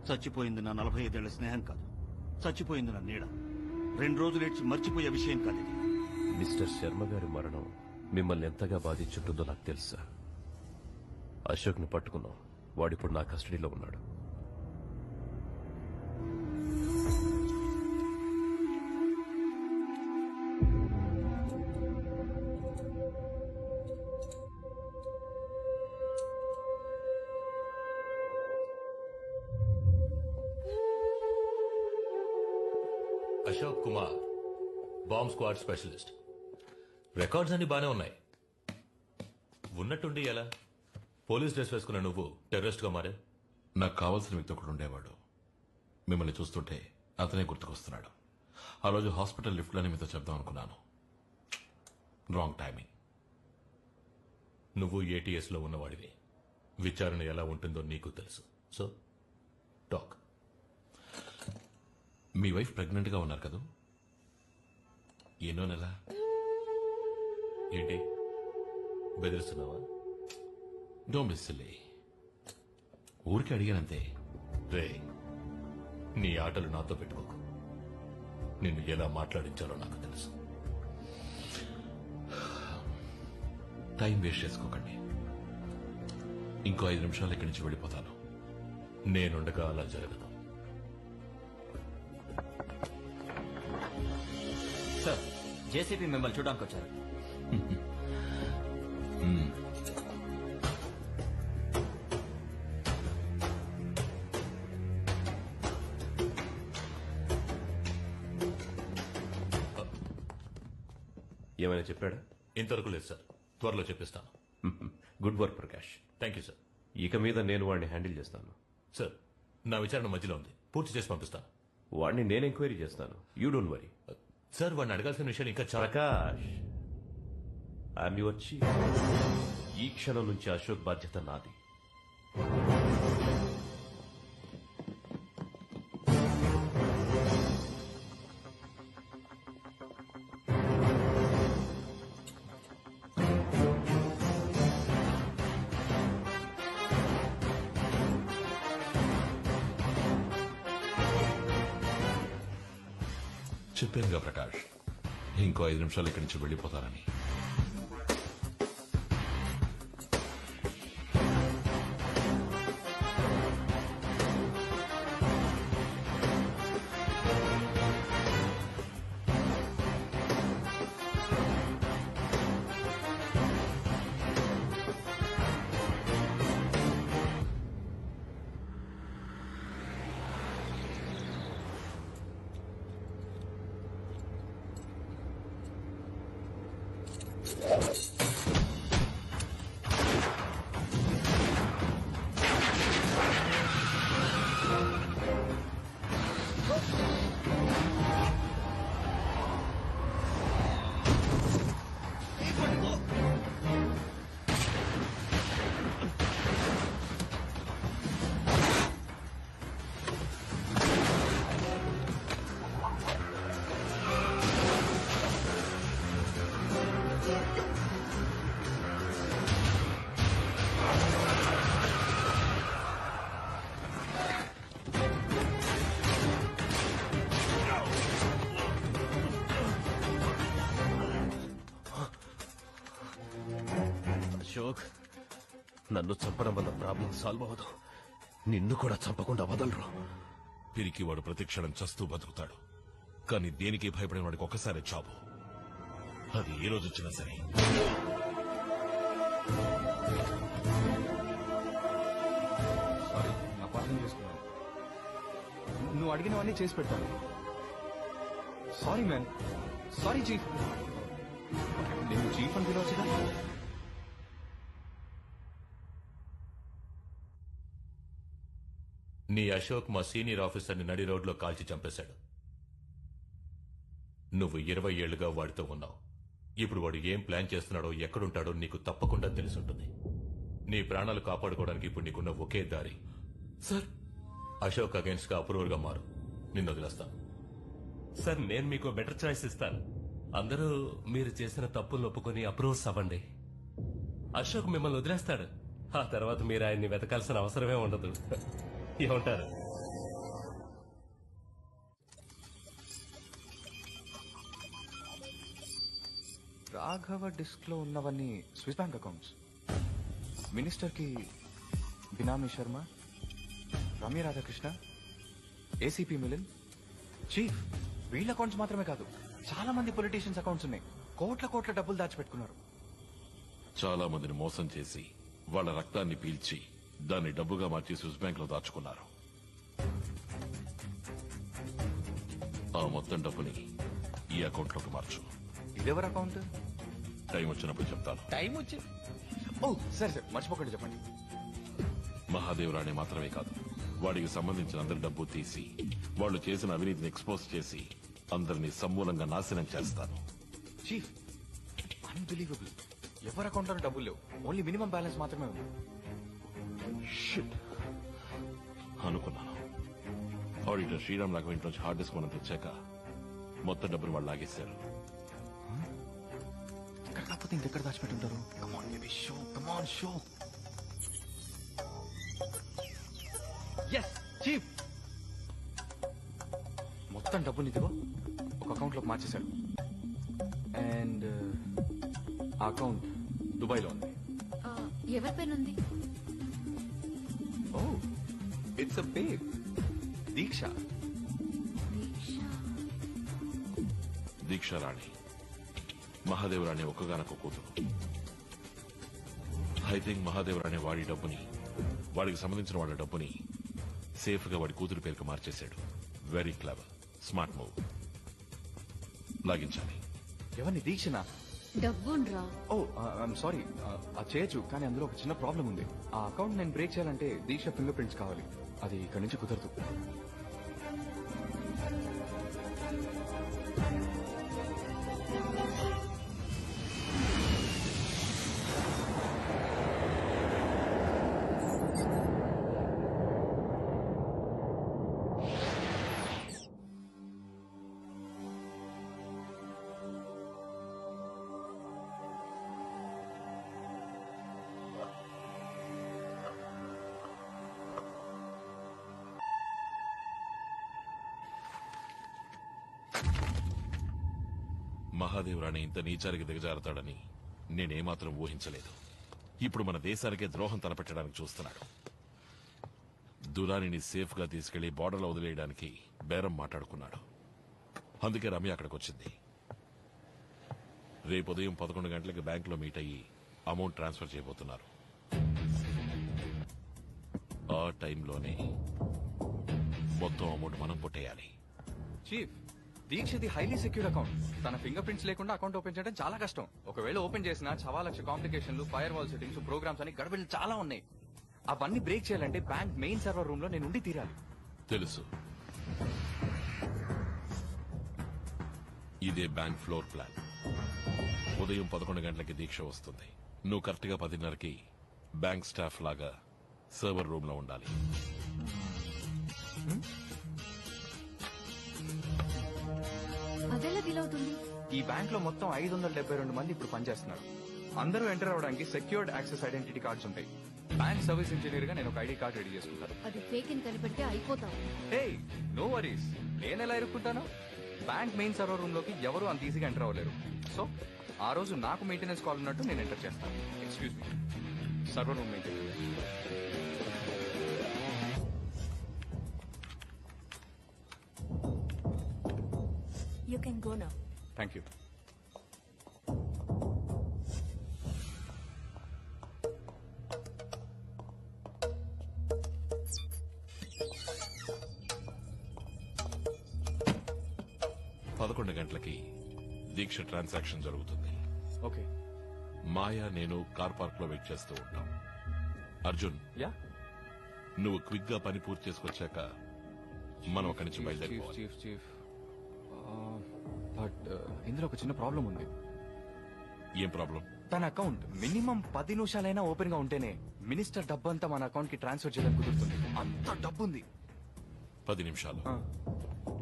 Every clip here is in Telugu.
చచ్చిపోయింది నా 45 ఏళ్ల స్నేహం కాదు, చచ్చిపోయింది నా నీడ. 2 రోజులేడ్చి మర్చిపోయే విషయం కాదు ఇది. మిస్టర్ శర్మ గారి మరణం మిమ్మల్ని ఎంతగా బాధించుంటుందో నాకు తెలుసా. అశోక్ని పట్టుకున్నాం, వాడిప్పుడు నా కస్టడీలో ఉన్నాడు. Ashok Kumar, bomb squad specialist. Records అన్ని బానే ఉన్నాయి. ఉన్నట్టుండి ఎలా పోలీస్ డ్రెస్ వేసుకున్న నువ్వు టెర్రరిస్ట్ గా మారే? నాకు కావాల్సిన వ్యక్తి ఒకడు ఉండేవాడు. మిమ్మల్ని చూస్తుంటే అతనే గుర్తుకొస్తున్నాడు. ఆ రోజు హాస్పిటల్ లిఫ్ట్లోనే మీతో చెప్దాం అనుకున్నాను. Wrong timing. నువ్వు ATS లో ఉన్నవాడివి. విచారణ ఎలా ఉంటుందో నీకు తెలుసు. So talk. మీ వైఫ్ ప్రెగ్నెంట్ గా ఉన్నారు కదా? ఎన్నో నెల? ఏంటి బెదిరిస్తున్నావా? Don't be silly. ఊరికి అడిగానంతే. రే, నీ ఆటలు నాతో పెట్టుకోకు. నిన్ను ఎలా మాట్లాడించాలో నాకు తెలుసు. టైం వేస్ట్ చేసుకోకండి. ఇంకో 5 నిమిషాలు ఇక్కడి నుంచి వెళ్ళిపోతాను. నేనుండగా అలా జరగదు. సార్, జేసీపీ మిమ్మల్ని చూడడానికి వచ్చారు. ఏమైనా చెప్పాడా? ఇంతవరకు లేదు సార్, త్వరలో చెప్పిస్తాను. Good work Prakash. Thank you sir. ఇక మీద నేను వాడిని హ్యాండిల్ చేస్తాను. సార్, నా విచారణ మధ్యలో ఉంది, పూర్తి చేసి పంపిస్తాను. వాడిని నేను ఎంక్వైరీ చేస్తాను. You don't worry. సార్, వాడిని అడగాల్సిన విషయాలు ఇంకా చాలా. Prakash, I'm your chief. ఈ క్షణం నుంచి అశోక్ బాధ్యత నాది. చెప్పానుగా ప్రకాష్, ఇంకో 5 నిమిషాలు ఇక్కడి నుంచి వెళ్ళిపోతానని. అశోక్, నన్ను చంపడం వల్ల ప్రాబ్లం సాల్వ్ అవ్వదు. నిన్ను కూడా చంపకుండా వదలరు. పిరికి వాడు ప్రతిక్షణం చస్తూ బతుకుతాడు, కానీ దేనికి భయపడిన వాడికి ఒక్కసారి చావు. అది ఏ రోజు వచ్చినా సరే. సారీ, అపార్థం చేసుకున్నాను. నువ్వు అడిగినవన్నీ చేసి పెడతాను. Sorry man. Sorry chief. నేను చీఫ్ అని పిలవచ్చుగా? నీ అశోక్ మా సీనియర్ ఆఫీసర్ని నడి రోడ్లో కాల్చి చంపేశాడు. నువ్వు 20 ఏళ్లుగా వాడితో ఉన్నావు. ఇప్పుడు వాడు ఏం ప్లాన్ చేస్తున్నాడో, ఎక్కడుంటాడో నీకు తప్పకుండా తెలుసుంటుంది. నీ ప్రాణాలు కాపాడుకోవడానికి ఇప్పుడు నీకున్న ఒకే దారి, సార్, అశోక్ అగైన్స్ గా అప్రూవర్ గా మారు. నిన్ను వదిలేస్తాను. సార్, నేను మీకు బెటర్ చాయిస్ ఇస్తాను. అందరూ మీరు చేసిన తప్పులు ఒప్పుకొని అప్రూవ్స్ అవ్వండి. అశోక్ మిమ్మల్ని వదిలేస్తాడు. ఆ తర్వాత మీరు ఆయన్ని వెతకాల్సిన అవసరమే ఉండదు. ఏమంటారు? రాఘవ డిస్క్ లో ఉన్నవన్నీ స్విస్ బ్యాంక్ అకౌంట్స్. మినిస్టర్ కి బినామీ శర్మ, రమ్య రాధాకృష్ణ, ఏసీపీ మిలిన్. చీఫ్, వీళ్ళ అకౌంట్స్ మాత్రమే కాదు, చాలా మంది పొలిటీషియన్స్ అకౌంట్స్ ఉన్నాయి. కోట్ల కోట్ల డబ్బులు దాచిపెట్టుకున్నారు. చాలా మందిని మోసం చేసి వాళ్ళ రక్తాన్ని పీల్చి దాన్ని డబ్బుగా మార్చి స్విస్ బ్యాంక్ లో దాచుకున్నారు. ఆ మొత్తం డబ్బుని ఈ అకౌంట్ లోకి మార్చు. ఇదెవరి అకౌంట్? టైం వచ్చినప్పుడు చెప్తాను. టైం వచ్చి ఓ సరే సరే, మర్చిపోకండి చెప్పండి. మహాదేవరాణి మాత్రమే కాదు, వాడికి సంబంధించిన అందరి డబ్బు తీసి వాళ్ళు చేసిన అవినీతిని ఎక్స్పోజ్ చేసి అందరినీ సమూలంగా నాశనం చేస్తాను. Chief, unbelievable. ఎవరి అకౌంట్ లో డబ్బులు లేవు, ఓన్లీ మినిమం బ్యాలెన్స్ మాత్రమే ఉంది. షిట్ అనుకున్నాను. ఆడిటర్ శ్రీరామ్ రాఘవ ఇంటి నుంచి హార్డ్ డిస్క్ మనం తెచ్చాక మొత్తం డబ్బులు వాళ్ళు లాగేశారు. ఇక్కడ కాకపోతే ఇంకెక్కడ దాచిపెట్టుంటారు? Come on baby, show, come on show. Yes chief, మొత్తం డబ్బుని ఇదిగో ఒక అకౌంట్ లోకి మార్చేశాడు. అండ్ ఆ అకౌంట్ దుబాయ్ లో ఉంది. ఎవరి పేరుంది? ఓ, ఇట్స్ అ బేబ్, దీక్ష. దీక్షారాణి మహాదేవరాణి ఒక్కగానొక్క కూతురు. ఐ థింక్ మహాదేవరాణి వాడి డబ్బుని, వాడికి సంబంధించిన వాళ్ళ డబ్బుని సేఫ్ గా వాడి కూతురు పేరుకు మార్చేశాడు. Very clever, smart move. లాగించాలి. ఎవరిని? దీక్షనా? డబ్బుండ్రా. ఓ ఐఎమ్ సారీ, అది చేయొచ్చు, కానీ అందులో ఒక చిన్న ప్రాబ్లం ఉంది. ఆ అకౌంట్ నేను బ్రేక్ చేయాలంటే దీక్ష ఫింగర్ ప్రింట్స్ కావాలి. అది ఇక్కడి నుంచి కుదరదు. మహాదేవరాణి ఇంత నీచారికి దిగజారుతాడని నేనేమాత్రం ఊహించలేదు. ఇప్పుడు మన దేశానికే ద్రోహం తలపెట్టడానికి చూస్తున్నాడు. దురానిని సేఫ్ గా తీసుకెళ్లి బార్డర్లో వదిలేయడానికి బేరం మాట్లాడుకున్నాడు. అందుకే రమ్య అక్కడికి వచ్చింది. రేపు ఉదయం 11 గంటలకు బ్యాంకులో మీట్ అయ్యి అమౌంట్ ట్రాన్స్ఫర్ చేయబోతున్నారు. ఆ టైంలోనే మొత్తం అమౌంట్ మనం కొట్టేయాలి. చీఫ్, దీక్షది హైలీ సెక్యూర్ అకౌంట్. తన ఫింగర్ ప్రింట్స్ లేకుండా అకౌంట్ ఓపెన్ చేయడం చాలా కష్టం. ఒకవేళ ఓపెన్ చేసినా 1,00,000 కాంప్లికేషన్లు, ఫైర్ వాల్ సెట్టింగ్స్, ప్రోగ్రామ్స్ అని గడబిడలు చాలా ఉన్నాయి. అవన్నీ బ్రేక్ చేయాలంటే బ్యాంక్ మెయిన్ సర్వర్ రూమ్ లో నేను ఉండి తీరాలి. తెలుసు. ఇదే బ్యాంక్ ఫ్లోర్ ప్లాన్. ఉదయం 11 గంటలకి దీక్ష వస్తుంది. నువ్వు కరెక్ట్ గా 10:30కి బ్యాంక్ స్టాఫ్ లాగా సర్వర్ రూమ్ లో ఉండాలి. అదెలా వీలవుతుంది? ఈ బ్యాంక్ లో మొత్తం 572 మంది ఇప్పుడు పనిచేస్తున్నారు. అందరూ ఎంటర్ అవడానికి సెక్యూర్డ్ యాక్సెస్ ఐడెంటిటీ కార్డ్స్ ఉంటాయి. బ్యాంక్ సర్వీస్ ఇంజనీర్ గా నేను ఒక ఐడి కార్డ్ రెడీ చేసుకుంటాను. అది ఫేక్ అని కనిపెడితే అయిపోతాం. హే, నో వరీస్. నేను ఎలా ఇరుక్కుంటాను? బ్యాంక్ మెయిన్ సర్వర్ రూమ్ లోకి ఎవరు అంత ఈజీగా ఎంటర్ అవ్వలేరు. సో ఆ రోజు నాకు మెయింటెనెన్స్ కాల్ ఉన్నట్టు నేను ఎంటర్ చేస్తాను. Excuse me, server room maintenance. You can go now. Thank you. గంటలకి దీక్ష ట్రాన్సాక్షన్ జరుగుతుంది. ఓకే. మాయా, నేను కార్ పార్క్ లో వెయిట్ చేస్తూ ఉంటాం. అర్జున్, యా, నువ్వు క్విక్ గా పని పూర్తి చేసుకొచ్చాక మనం అక్కడి నుంచి బయలుదేరిపోవాలి. చీఫ్ చీఫ్ బట్ ఇందులో ఒక చిన్న ప్రాబ్లం ఉంది. ఏం ప్రాబ్లం? తన అకౌంట్ మినిమం 10 నిమిషాలైనా ఓపెన్ గా ఉంటేనే మినిస్టర్ డబ్బంతా మన అకౌంట్ కి ట్రాన్స్ఫర్ చేయడానికి కుదురుతుంది. అంత డబ్బు ఉంది. 10 నిమిషాలు.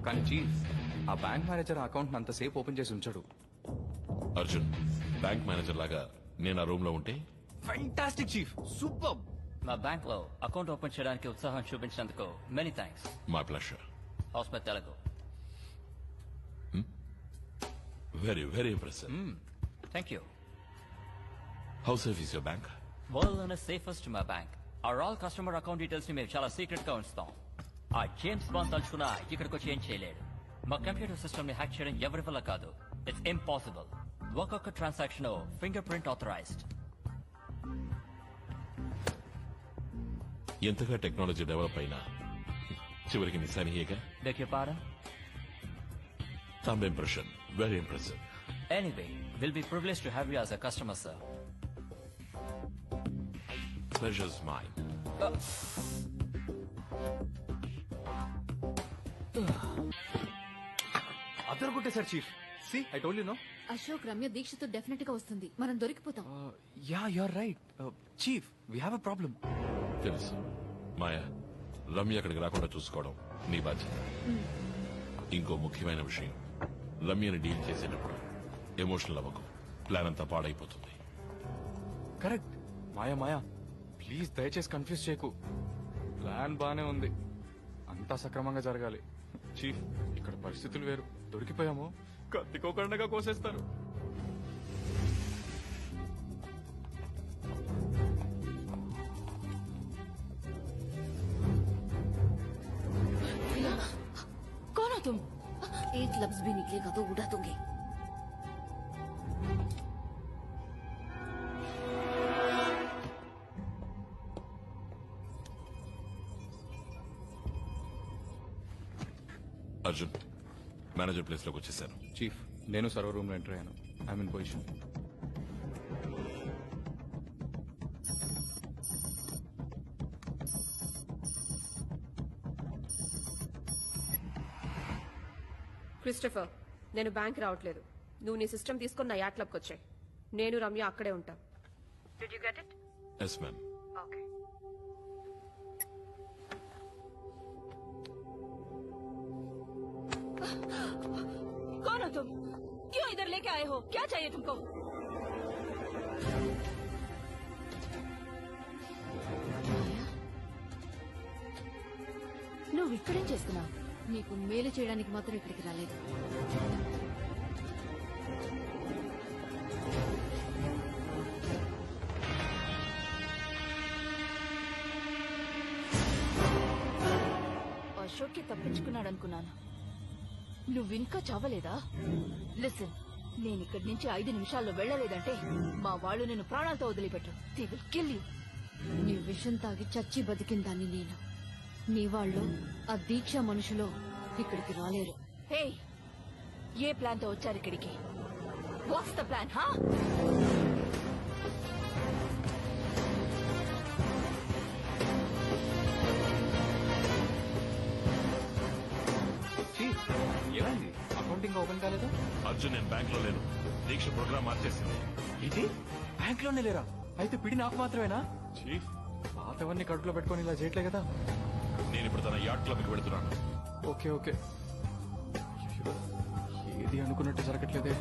కానీ చీఫ్, ఆ బ్యాంక్ మేనేజర్ అకౌంట్ అంతసేపు ఓపెన్ చేసి ఉంచాడు. అర్జున్, బ్యాంక్ మేనేజర్ లాగా నేను ఆ రూమ్ లో ఉంటే ఫెంటాస్టిక్ చీఫ్, సూపర్. మా బ్యాంక్ లో అకౌంట్ ఓపెన్ చేయడానికి ఉత్సాహం చూపించినందుకు many thanks. My pleasure. How's my Telugu. Very very impressive. Thank you. How safe is your bank? World and safest to my bank. Our all customer account details ని మేము చాలా సీక్రెట్ గా ఉంచుతాం. ఆ జేమ్స్ బాండ్ తలుచుకున్నా ఇక్కడికి వచ్చి ఏం చేయలేడు. మా కంప్యూటర్ సిస్టమ్ ని హ్యాక్ చేయడం ఎవరి వల్ల కాదు. It's impossible. ఒక్కొక్క ట్రాన్సాక్షన్ ఫింగర్ ప్రింట్ ఆథరైజ్డ్. ఎంతగా టెక్నాలజీ డెవలప్ అయినా చివరికి నిశానియేగా. Beg your pardon? Some impression. Very impressive. Anyway, we'll be privileged to have you as a customer, sir. Pleasure's mine. అద్దరు కొట్టేశారు చీఫ్. See I told you no. Ashok Ramya దీక్షతో డెఫినెట్ గా వస్తుంది. మనం దొరికిపోతాం. Yeah you are right. Chief we have a problem. తెలుసు మాయా, రమ్య అక్కడికి రాకుండా చూసుకోవడం నీ బాధ్యత. ఇంకో ముఖ్యమైన విషయం, రమ్యని డీల్ చేసేటప్పుడు ఎమోషనల్ అవ్వకు. ప్లాన్ అంతా పాడైపోతుంది. కరెక్ట్. మాయా మాయా ప్లీజ్ దయచేసి కన్ఫ్యూజ్ చేయకు. ప్లాన్ బానే ఉంది, అంతా సక్రమంగా జరగాలి. చీఫ్ ఇక్కడ పరిస్థితులు వేరు. దొరికిపోయాము, కత్తికోకుండా కోసేస్తారు. कौन हो तुम? एक लफ्ज भी निकलेगा तो उड़ा दूंगी. అర్జున్, మేనేజర్ ప్లేస్ లోకి వచ్చేసాను. చీఫ్ నేను సర్వర్ రూమ్ లో ఎంటర్ అయ్యాను. I'm in position. క్రిస్టఫర్, నేను బ్యాంక్ రావట్లేదు. నువ్వు నీ సిస్టమ్ తీసుకుని నా యాట్ క్లబ్కి వచ్చాయి. నేను రమ్య అక్కడే ఉంటాం. Did you get it? Yes ma'am. Okay. कौन हो तुम? क्यों इधर लेके आए हो? क्या चाहिए तुमको? నువ్వు ఇక్కడేం చేస్తున్నావు? నీకు మేలు చేయడానికి మాత్రం ఇక్కడికి రాలేదు. అశోక్కి తప్పించుకున్నాడు అనుకున్నాను. నువ్వింకా చావలేదా? లిసన్, నేను ఇక్కడి నుంచి 5 నిమిషాల్లో వెళ్ళలేదంటే మా వాళ్ళు నేను ప్రాణాలతో వదిలిపెట్టు. They will kill you. నీ విషం తాగి చచ్చి బతికిందాన్ని నేను. నీ వాళ్ళు ఆ దీక్ష మనుషులో ఇక్కడికి రాలేరు. హే, ఏ ప్లాన్ తో వచ్చారు ఇక్కడికి? What's the plan? హా, చీఫ్ ఏమైంది? అకౌంటింగ్ ఓపెన్ కాలేదా? అర్జున్, నేను బ్యాంక్ లో లేను. దీక్ష ప్రోగ్రామ్ మార్చేసింది. ఇది బ్యాంక్ లోనే లేరా? అయితే పిడి నాకు మాత్రమేనా? చీఫ్ పాతవన్నీ కడుపులో పెట్టుకొని ఇలా చేయట్లే కదా. నేను ఇప్పుడు తన యాట్ క్లబ్ కి వెళుతున్నాను. Okay okay. అయ్యో, ఏది అనుకున్నట్టు జరగట్లేదే.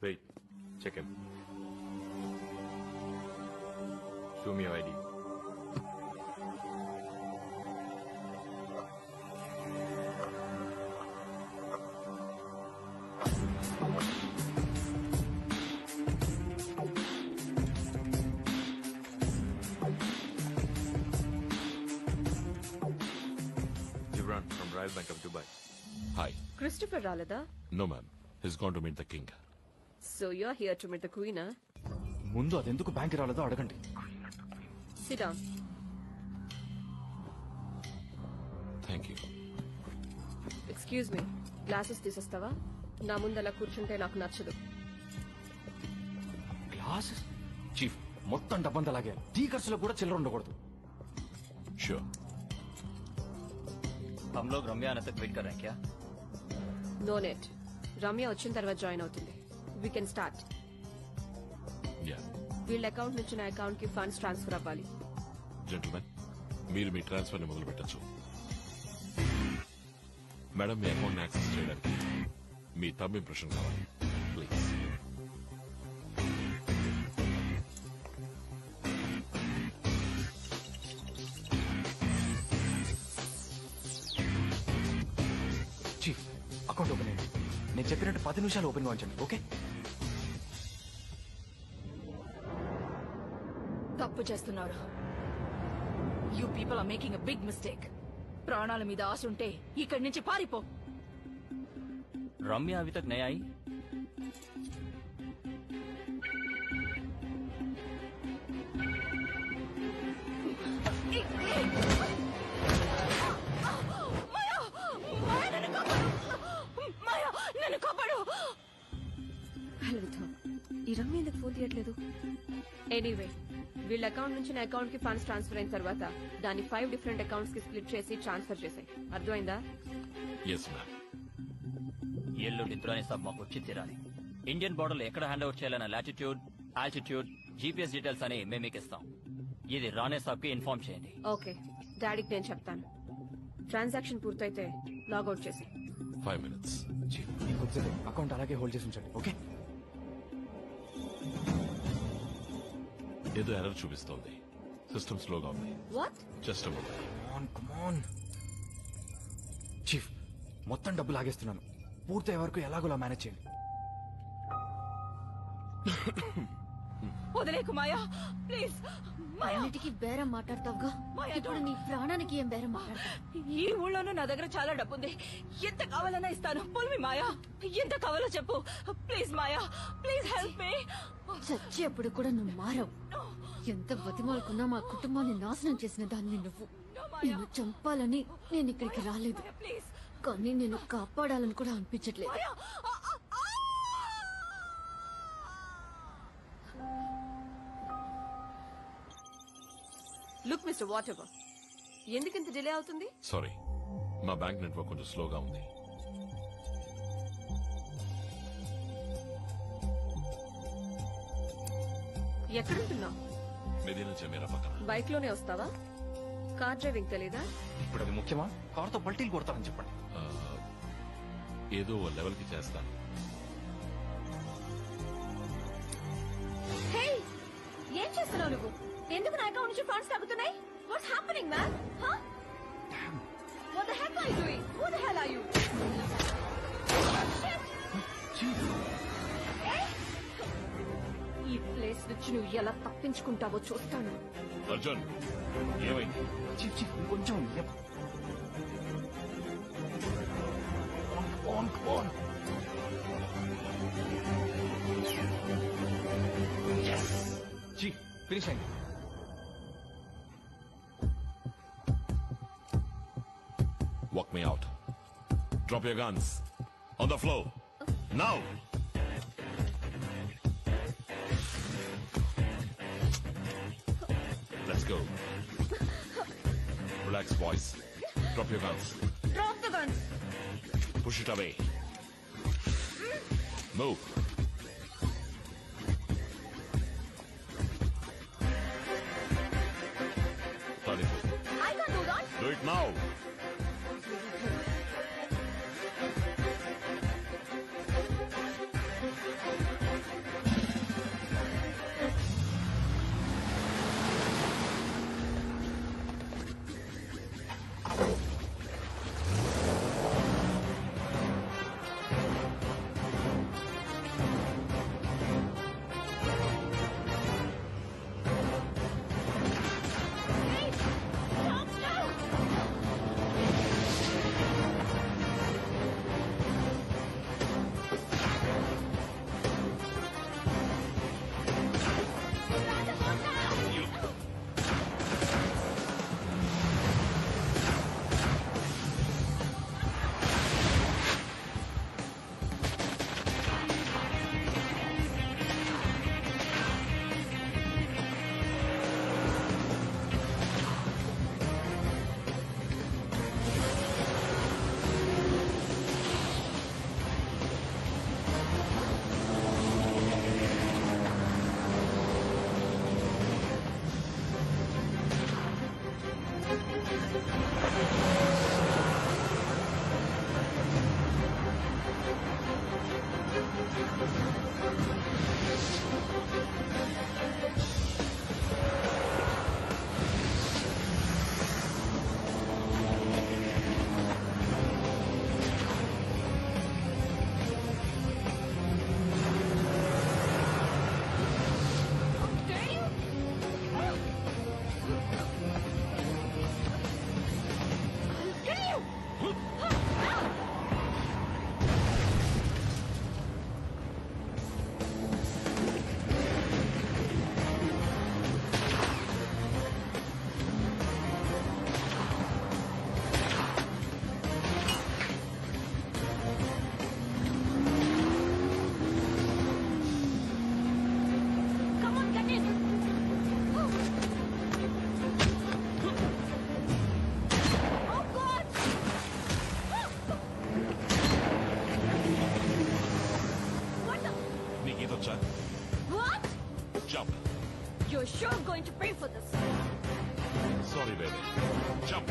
Wait, check him. Show me your ID. Gibran from Royal Bank of Dubai. Hi. Christopher రాలేదా? No ma'am, he's gone to meet the king. So you're here to meet the queen, huh? ముందు అదెందుకు బ్యాంక్ రాలేదో అడగండి. Sit down. Thank you. Excuse me, glasses తీసేస్తావా? నా ముందు అలా కూర్చుంటే నాకు నచ్చదు. గ్లాసెస్? చీఫ్ మొత్తం డబ్బంతా లాగే. టీ ఖర్చులో కూడా చిల్లర ఉండకూడదు. ష్యూర్. हम लोग रम्या आने तक वेट कर रहे हैं क्या? No net. రమ్య వచ్చిన తర్వాత జాయిన్ అవుతుంది. We can start. యా. వీళ్ళ అకౌంట్ నుంచి నా అకౌంట్ కి ఫండ్స్ ట్రాన్స్ఫర్ అవ్వాలి. జెంటిల్మెన్, మీరు మీ ట్రాన్స్ఫర్ ని మొదలు పెట్టచ్చు. మేడం, మీ అకౌంట్ ని యాక్సెస్ చేయడానికి మీ థంబ్ ఇంప్రెషన్ కావాలి ప్లీజ్. చీఫ్ అకౌంట్ ఓపెన్ అయ్యింది. నేను చెప్పినట్టు 10 నిమిషాలు ఓపెన్ గా ఉంచండి. ఓకే? తప్పు చేస్తున్నారు. You people are making a big mistake. ప్రాణాల మీద ఆశ ఉంటే ఇక్కడి నుంచి పారిపో. रम्या अभी तक नहीं आई? ఈ రమ్య ఎందుకు ఫోన్ తీయట్లేదు? ఎనీవే, వీళ్ళ అకౌంట్ నుంచి నా అకౌంట్ కి ఫండ్స్ ట్రాన్స్ఫర్ అయిన తర్వాత దాన్ని 5 డిఫరెంట్ అకౌంట్స్ కి స్ప్లిట్ చేసి ట్రాన్స్ఫర్ చేసాయి. అర్థమైందా? Yes ma'am. ఎల్లుండి నిద్రనే సబ్ మాకు వచ్చి తీరాలి. ఇండియన్ బోర్డర్ లో ఎక్కడ హ్యాండ్ ఓవర్ చేయాలన్న లాటిట్యూడ్, ఆల్టిట్యూడ్, జీపీఎస్ డీటెయిల్స్ అని మేము మీకు ఇస్తాం. ఇది రానే సాబ్ కి ఇన్ఫార్మ్ చేయండి. ఓకే, డాడీకి నేను చెప్తాను. ట్రాన్సాక్షన్ పూర్తయితే లాగౌట్ చేసి 5 minutes. చీఫ్ కొద్దిసేపు అకౌంట్ అలాగే హోల్డ్ చేసి ఉంచండి. ఓకే? ఏదో ఎర్రర్ చూపిస్తోంది. సిస్టమ్ స్లోగా ఉంది. వాట్? జస్ట్ కమాన్ చీఫ్, మొత్తం డబ్బు లాగేస్తున్నాను. పూర్తయ్యే వరకు ఎలాగోలా మేనేజ్ చేయండి. వదిలేకు మాయా, ప్లీజ్. అన్నిటికీ బేరం మాట్లాడతావుగా, ఇప్పుడు నీ ప్రాణానికి ఏం బేరం మాట్లాడతావు? ఈ ఊళ్ళోనూ నా దగ్గర చాలా డబ్బు ఉంది. ఎంత కావాలన్నా ఇస్తాను. పుల్మి మాయా, ఎంత కావాలో చెప్పు. Please Maya, please help me. చచ్చేప్పుడు కూడా నువ్వు మారవు. ఎంత బతిమాలకున్నా మా కుటుంబాన్ని నాశనం చేసిన దాన్ని నువ్వు. నిన్ను చంపాలని నేను ఇక్కడికి రాలేదు, కానీ నేను కాపాడాలని కూడా అనిపించట్లేదు. లుక్ మిస్టర్ వాట్ ఎవర్, ఎందుకింత డిలే అవుతుంది? సారీ, మా బ్యాంక్ నెట్వర్క్ కొంచెం స్లోగా ఉంది. ఎక్కడుంటున్నావు? మెదీనా జమీరా పక్కన. బైక్ లోనే వస్తావా? కార్ డ్రైవింగ్ తెలీదా? ఇప్పుడు అది ముఖ్యమా? కారుతో పల్టీలు కొడతారని చెప్పండి. ఏదో ఓ లెవెల్ కి చేస్తాను. హే, ఏం చేస్తున్నావు నువ్వు? ఎందుకు నా అకౌంట్ నుంచి ఫండ్స్ తగ్గుతున్నాయి? What's happening man? What the heck are you doing? Who the hell are you? ఈ ప్లేస్ నుంచి నువ్వు ఎలా తప్పించుకుంటావో చూస్తాను. అర్జున్, ఏమైంది? చీఫ్ చీఫ్ కొంచెం చీఫ్ ఫినిష్ అయింది. Walk me out. Drop your guns. On the floor. Now! Let's go. Relax, boys. Drop your guns. Drop the guns. Push it away. Move. I can't do that. Do it now. You're sure going to pay for this. Sorry, baby. Jump.